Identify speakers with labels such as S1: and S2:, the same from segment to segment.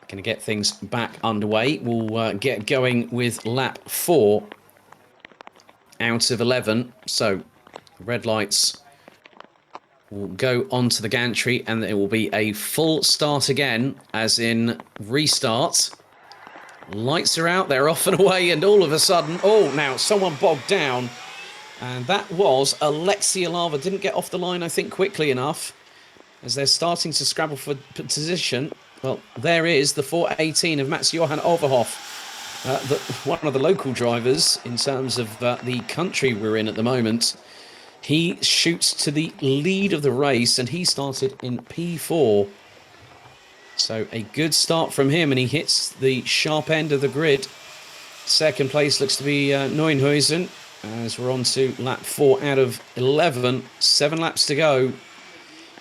S1: Going to get things back underway. We'll get going with lap 4 out of 11. So, red lights will go onto the gantry and it will be a full start again, as in restart. Lights are out, they're off and away, and all of a sudden, oh, now someone bogged down. And that was Alexia Lava. Didn't get off the line, I think, quickly enough, as they're starting to scrabble for position. Well, there is the 418 of Mats-Johan Overhoff, one of the local drivers in terms of the country we're in at the moment. He shoots to the lead of the race, and he started in P4. So a good start from him, and he hits the sharp end of the grid. Second place looks to be Neuenhuizen, as we're on to lap 4 out of 11. 7 laps to go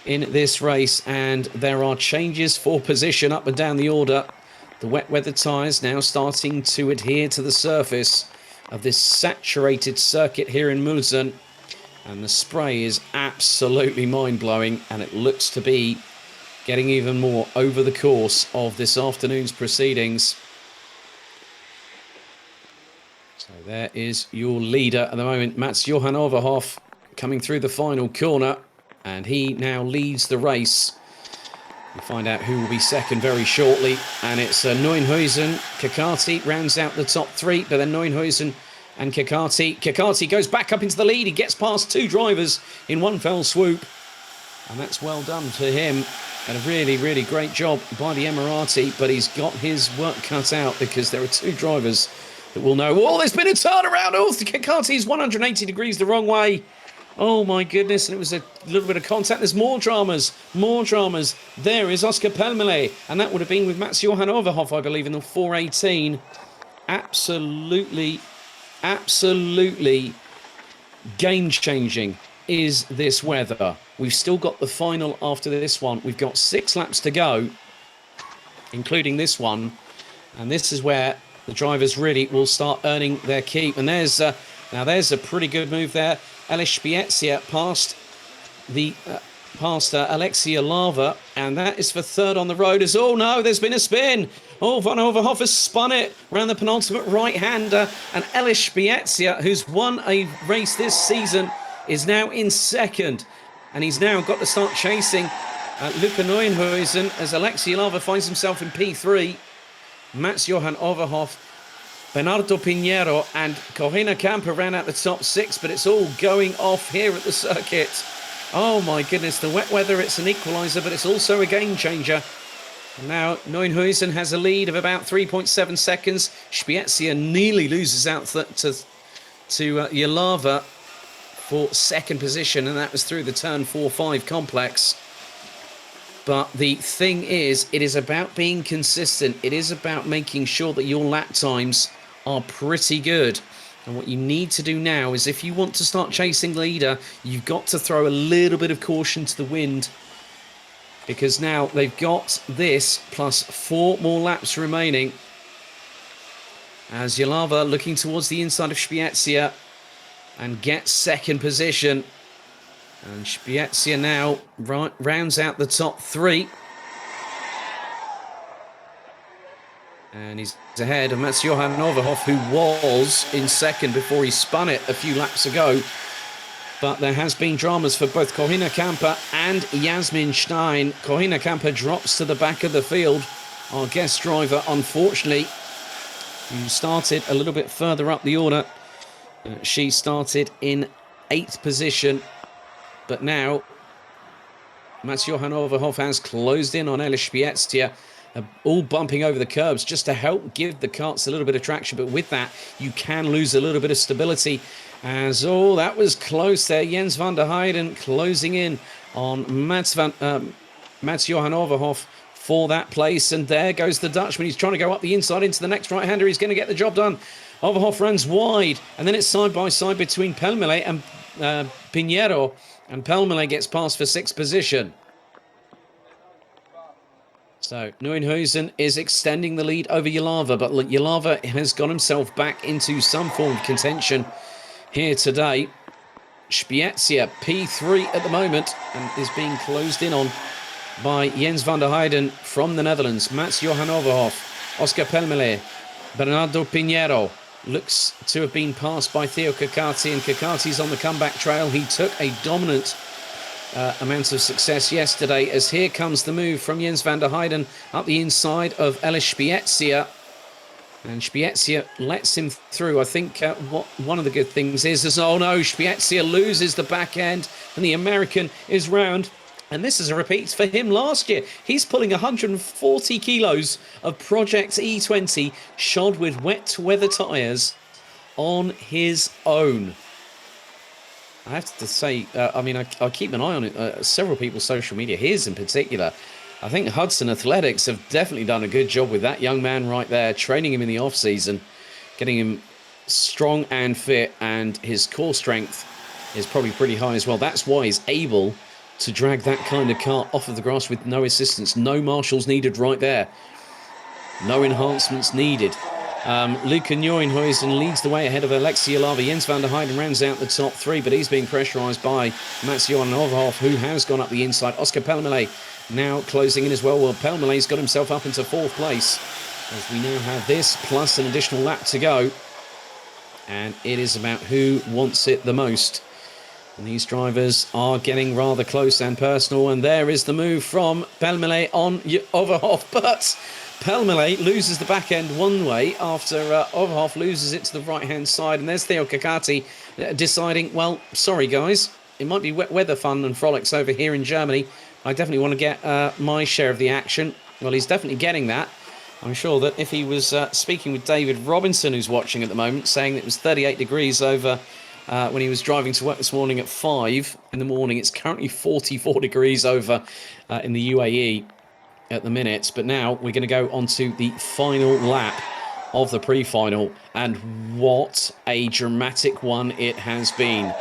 S1: in this race, and there are changes for position up and down the order. The wet weather tyres now starting to adhere to the surface of this saturated circuit here in Mülsen, and the spray is absolutely mind-blowing, and it looks to be getting even more over the course of this afternoon's proceedings. So there is your leader at the moment, Mats-Johan Overhoff, coming through the final corner, and he now leads the race. We'll find out who will be second very shortly, and it's Neuenhuizen. Kekati rounds out the top 3, but then Neuenhuizen and Kekati. Kekati goes back up into the lead. He gets past 2 drivers in one fell swoop, and that's well done to him. And a really, really great job by the Emirati, but he's got his work cut out because there are 2 drivers that will know. Oh, there's been a turnaround. Oh, Kekati's 180 degrees the wrong way. Oh, my goodness. And it was a little bit of contact. There's more dramas. More dramas. There is Oscar Pelmele. And that would have been with Mats-Johan Overhoff, I believe, in the 418. Absolutely, absolutely game-changing is this weather. We've still got the final after this one. We've got 6 laps to go, including this one. And this is where the drivers really will start earning their keep. And there's a pretty good move there. Elish Spiezia past Alexia Lava, and that is for third on the road. As oh no, there's been a spin. Oh, Van Overhoff has spun it around the penultimate right-hander, and Elish Spiezia, who's won a race this season, is now in second, and he's now got to start chasing Luca Neuenhuizen as Alexia Lava finds himself in P3. Mats-Johan Overhoff, Bernardo Pinheiro and Corina Camper ran out the top 6, but it's all going off here at the circuit. Oh my goodness, the wet weather, it's an equaliser, but it's also a game changer. And now Neuenhuizen has a lead of about 3.7 seconds. Spiezia nearly loses out to Yalava for second position, and that was through the turn 4-5 complex. But the thing is, it is about being consistent. It is about making sure that your lap times are pretty good. And what you need to do now is, if you want to start chasing the leader, you've got to throw a little bit of caution to the wind, because now they've got this plus 4 more laps remaining. As Yalava looking towards the inside of Spiezia and gets second position. And Spiezia now rounds out the top 3. And he's ahead of Mats-Johan Overhoff, who was in second before he spun it a few laps ago. But there has been dramas for both Corina Camper and Yasmin Stein. Corina Camper drops to the back of the field. Our guest driver, unfortunately, who started a little bit further up the order. She started in 8th position. But now, Mats-Johan Overhoff has closed in on Elish Spiezia, all bumping over the curbs just to help give the karts a little bit of traction. But with that, you can lose a little bit of stability. As, oh, that was close there. Jens van der Heijden closing in on Mats-Johan Overhoff for that place. And there goes the Dutchman. He's trying to go up the inside into the next right-hander. He's going to get the job done. Overhoff runs wide. And then it's side-by-side between Pelmele and Pinheiro. And Pelmele gets past for 6th position. So Neuenhuizen is extending the lead over Yalava, but Yalava has got himself back into some form of contention here today. Spiezia P3 at the moment and is being closed in on by Jens van der Heijden from the Netherlands. Mats Johan Overhoff, Oscar Pelmele, Bernardo Pinheiro looks to have been passed by Theo Kakati, and Kakati's on the comeback trail. He took a dominant amount of success yesterday, as here comes the move from Jens van der Heijden up the inside of Elis Spiezia. And Spiezia lets him through. I think one of the good things is oh no, Spiezia loses the back end and the American is round. And this is a repeat for him last year. He's pulling 140 kilos of Project E20 shod with wet weather tyres on his own. I have to say, I keep an eye on it. Several people's social media, his in particular. I think Hudson Athletics have definitely done a good job with that young man right there, training him in the off-season, getting him strong and fit, and his core strength is probably pretty high as well. That's why he's able to drag that kind of car off of the grass with no assistance. No marshals needed right there. No enhancements needed. Luca Neuenhuizen leads the way ahead of Alexia Lava. Jens van der Heijden rounds out the top three, but he's being pressurised by Mats Johan Overhoff, who has gone up the inside. Oscar Pelmele now closing in as well. Well, Pelmele's got himself up into fourth place, as we now have this plus an additional lap to go. And it is about who wants it the most. And these drivers are getting rather close and personal. And there is the move from Pelmele on Overhoff. But Pelmele loses the back end one way after Overhoff loses it to the right-hand side. And there's Theo Kakati deciding, well, sorry, guys, it might be wet weather fun and frolics over here in Germany. I definitely want to get my share of the action. Well, he's definitely getting that. I'm sure that if he was speaking with David Robinson, who's watching at the moment, saying it was 38 degrees over when he was driving to work this morning at 5 in the morning. It's currently 44 degrees over in the UAE at the minute. But now we're going to go on to the final lap of the pre-final. And what a dramatic one it has been.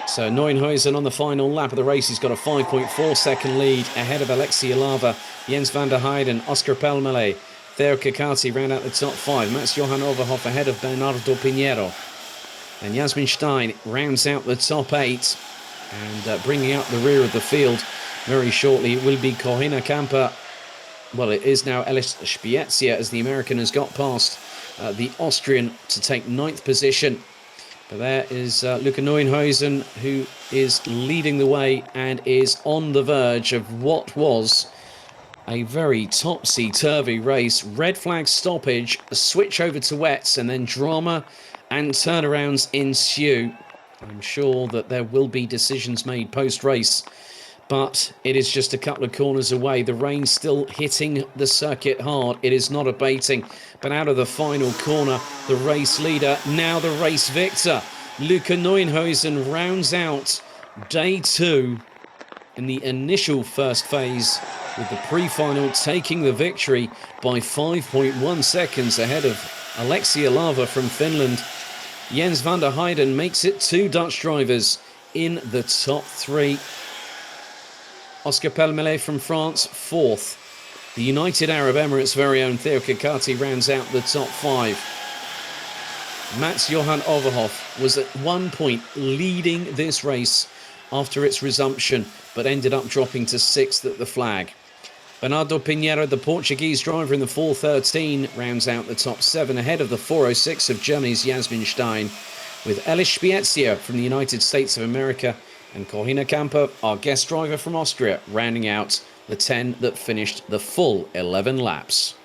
S1: So Neuenhuizen on the final lap of the race. He's got a 5.4 second lead ahead of Alexia Lava, Jens van der Heijden, Oscar Pelmele, Theo Kakati round out the top five. Mats Johan Overhoff ahead of Bernardo Pinheiro. And Jasmin Stein rounds out the top eight. And bringing out the rear of the field very shortly, it will be Corinna Camper. Well, it is now Elis Spiezia, as the American has got past the Austrian to take ninth position. But there is Luca Neuenhuizen, who is leading the way and is on the verge of what was a very topsy-turvy race. Red flag stoppage, a switch over to wets, and then drama and turnarounds ensue. I'm sure that there will be decisions made post-race, but it is just a couple of corners away. The rain's still hitting the circuit hard. It is not abating. But out of the final corner, the race leader, now the race victor, Luca Neuenhuizen, rounds out day two in the initial first phase, with the pre-final taking the victory by 5.1 seconds ahead of Alexia Lava from Finland. Jens van der Heijden makes it two Dutch drivers in the top three. Oscar Pelmele from France, fourth. The United Arab Emirates' very own Theo Kakati rounds out the top five. Mats Johan Overhoff was at one point leading this race after its resumption, but ended up dropping to sixth at the flag. Bernardo Pinheiro, the Portuguese driver in the 413, rounds out the top seven ahead of the 406 of Germany's Jasmin Stein, with Elis Spiezia from the United States of America and Corinna Camper, our guest driver from Austria, rounding out the 10 that finished the full 11 laps.